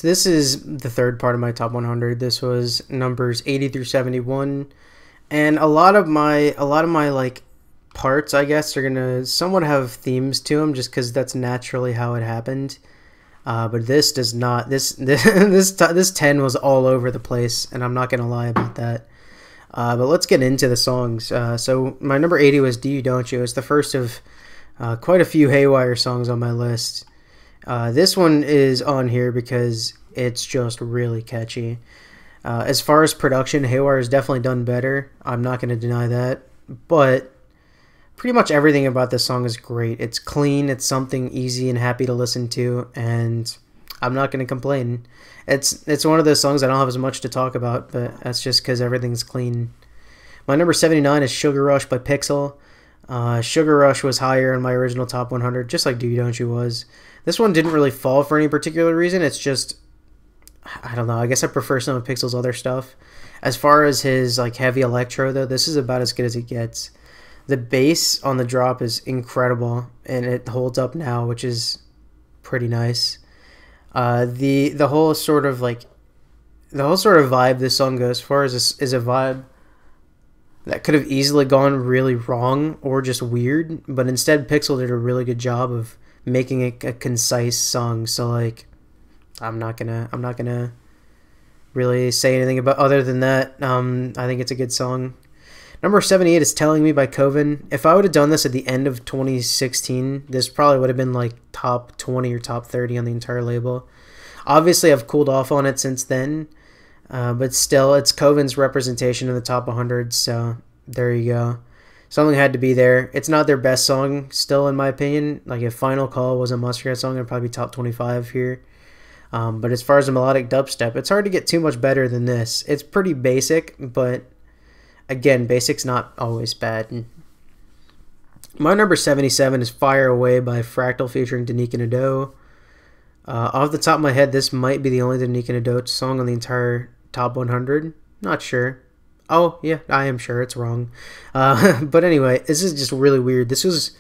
So this is the third part of my top 100. This was numbers 80 through 71, and a lot of my like parts, I guess, are gonna somewhat have themes to them, just because that's naturally how it happened. But this does not. This 10 was all over the place, and I'm not gonna lie about that. But let's get into the songs. So my number 80 was "Do You Don't You." It's the first of quite a few Haywire songs on my list. This one is on here because it's just really catchy. As far as production, Haywire has definitely done better. I'm not going to deny that. But pretty much everything about this song is great. It's clean, it's something easy and happy to listen to, and I'm not going to complain. It's one of those songs I don't have as much to talk about, but that's just because everything's clean. My number 79 is "Sugar Rush" by Pixel. Sugar Rush was higher in my original top 100, just like "Do You Don't You" was. This one didn't really fall for any particular reason. It's just, I don't know, I guess I prefer some of Pixel's other stuff. As far as his like heavy electro though, this is about as good as it gets. The bass on the drop is incredible, and it holds up now, which is pretty nice. The whole sort of vibe this song goes for is a vibe that could have easily gone really wrong or just weird, but instead Pixel did a really good job of making it a concise song. So like, I'm not gonna really say anything about other than that. I think it's a good song. Number 78 is "Telling Me" by Coven. If I would have done this at the end of 2016, this probably would have been like top 20 or top 30 on the entire label. Obviously, I've cooled off on it since then, but still, it's Coven's representation in the top 100, so there you go. Something had to be there. It's not their best song, still, in my opinion. Like, if "Final Call" was a Monstercat song, it'd probably be top 25 here. But as far as a melodic dubstep, it's hard to get too much better than this. It's pretty basic, but again, basic's not always bad. My number 77 is "Fire Away" by Fractal featuring Danica Nadeau. Off the top of my head, this might be the only Danica Nadeau song on the entire top 100. Not sure. Oh, yeah, I am sure it's wrong. But anyway, this is just really weird. This is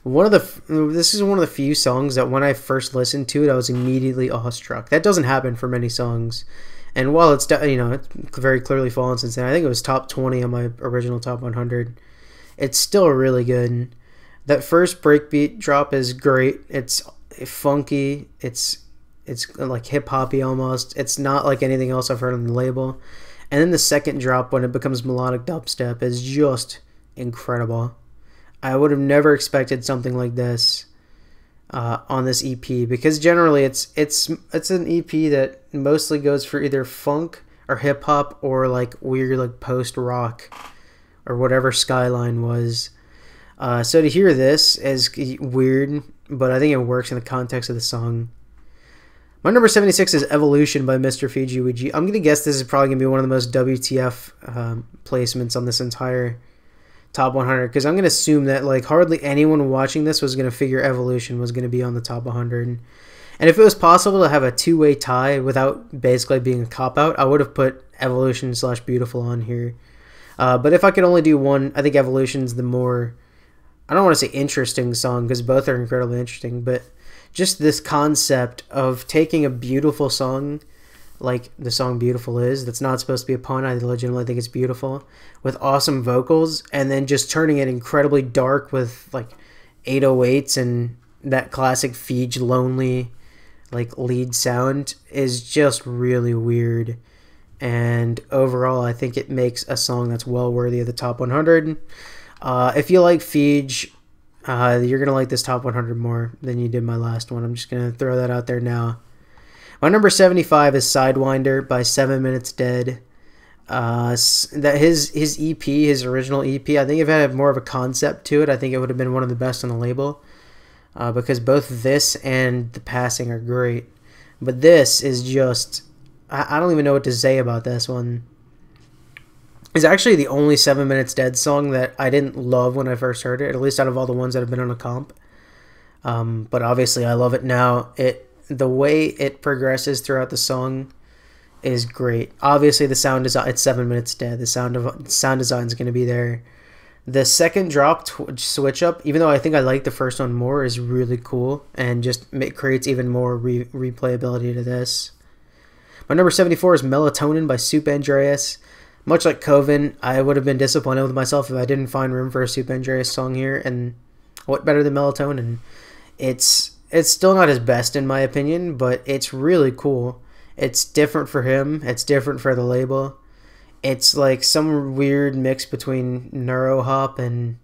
one of the few songs that when I first listened to it, I was immediately awestruck. That doesn't happen for many songs. And while it's very clearly fallen since then, I think it was top 20 on my original top 100. It's still really good. That first breakbeat drop is great. It's funky. It's like hip hoppy almost. It's not like anything else I've heard on the label. And then the second drop, when it becomes melodic dubstep, is just incredible. I would have never expected something like this on this EP, because generally it's an EP that mostly goes for either funk or hip hop or like weird like post rock or whatever Skyline was. So to hear this is weird, but I think it works in the context of the song. My number 76 is "Evolution" by Mr. Fiji Ouija. I'm going to guess this is probably going to be one of the most WTF placements on this entire top 100, because I'm going to assume that like hardly anyone watching this was going to figure "Evolution" was going to be on the top 100. And if it was possible to have a two-way tie without basically being a cop-out, I would have put "Evolution" / "Beautiful" on here. But if I could only do one, I think "Evolution's" the more, I don't want to say interesting song, because both are incredibly interesting, but just this concept of taking a beautiful song, like the song "Beautiful" is, that's not supposed to be a pun, I legitimately think it's beautiful, with awesome vocals, and then just turning it incredibly dark with like 808s and that classic Feege lonely like lead sound is just really weird. And overall, I think it makes a song that's well worthy of the top 100. If you like Feege, you're going to like this top 100 more than you did my last one. I'm just going to throw that out there now. My number 75 is "Sidewinder" by 7 Minutes Dead. That his EP, his original EP, I think if it had more of a concept to it, I think it would have been one of the best on the label. Because both this and The Passing are great. But this is just, I don't even know what to say about this one. It's actually the only 7 Minutes Dead song that I didn't love when I first heard it, at least out of all the ones that have been on a comp. But obviously I love it now. The way it progresses throughout the song is great. Obviously the sound design, it's 7 Minutes Dead. The sound design is going to be there. The second drop switch up, even though I think I like the first one more, is really cool, and just creates even more replayability to this. My number 74 is Melatonin by Soup Andreas. Much like Coven, I would have been disappointed with myself if I didn't find room for a Soup Andreas song here, and what better than Melatonin? It's still not his best in my opinion, but it's really cool. It's different for him, it's different for the label. It's like some weird mix between Neurohop and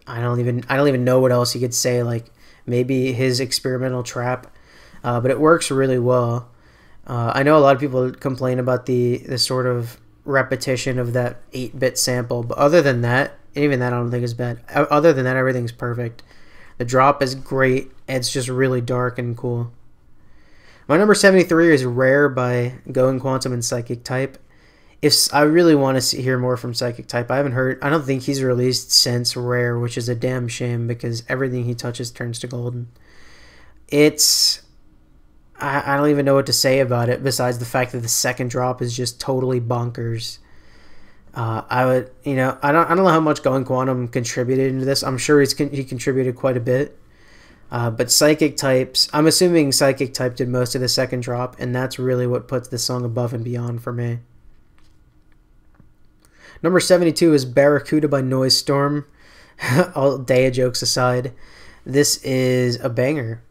I don't even know what else you could say, like maybe his experimental trap. But it works really well. I know a lot of people complain about the sort of repetition of that 8-bit sample, but other than that, even that I don't think is bad. Other than that, everything's perfect. The drop is great. It's just really dark and cool. My number 73 is Rare by Going Quantum and Psychic Type. If I really want to hear more from Psychic Type, I don't think he's released since Rare, which is a damn shame because everything he touches turns to golden. I don't even know what to say about it besides the fact that the second drop is just totally bonkers. I don't know how much Going Quantum contributed into this. I'm sure he contributed quite a bit. But Psychic Types, I'm assuming Psychic Type did most of the second drop, and that's really what puts this song above and beyond for me. Number 72 is Barracuda by Noise Storm. All day jokes aside, this is a banger.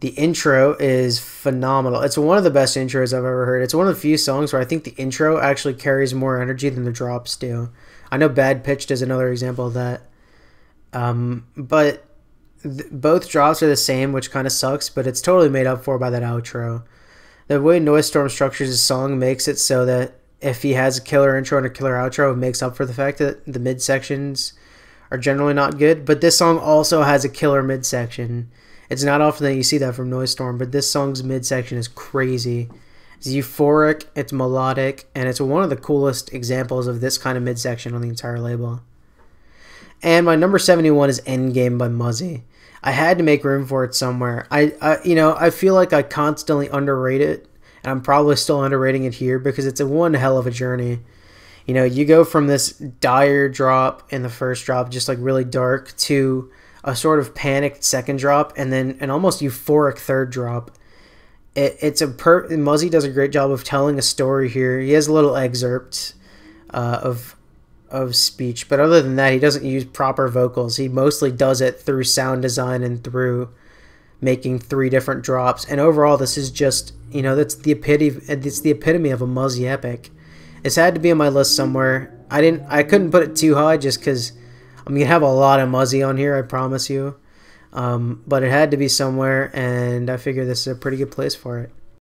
The intro is phenomenal. It's one of the best intros I've ever heard. It's one of the few songs where I think the intro actually carries more energy than the drops do. I know Bad Pitched is another example of that. But both drops are the same, which kind of sucks, but it's totally made up for by that outro. The way Noise Storm structures his song makes it so that if he has a killer intro and a killer outro, it makes up for the fact that the midsections are generally not good. But this song also has a killer midsection. It's not often that you see that from Noise Storm, but this song's midsection is crazy. It's euphoric, it's melodic, and it's one of the coolest examples of this kind of midsection on the entire label. And my number 71 is Endgame by Muzzy. I had to make room for it somewhere. I feel like I constantly underrate it, and I'm probably still underrating it here because it's a one hell of a journey. You know, you go from this dire drop in the first drop, just like really dark, to a sort of panicked second drop, and then an almost euphoric third drop. Muzzy does a great job of telling a story here. He has a little excerpt of speech, but other than that, he doesn't use proper vocals. He mostly does it through sound design and through making 3 different drops. And overall, this is just, that's the epitome of a Muzzy epic. It's had to be on my list somewhere. I couldn't put it too high just because I'm gonna have a lot of Muzzy on here, I promise you. But it had to be somewhere, and I figure this is a pretty good place for it.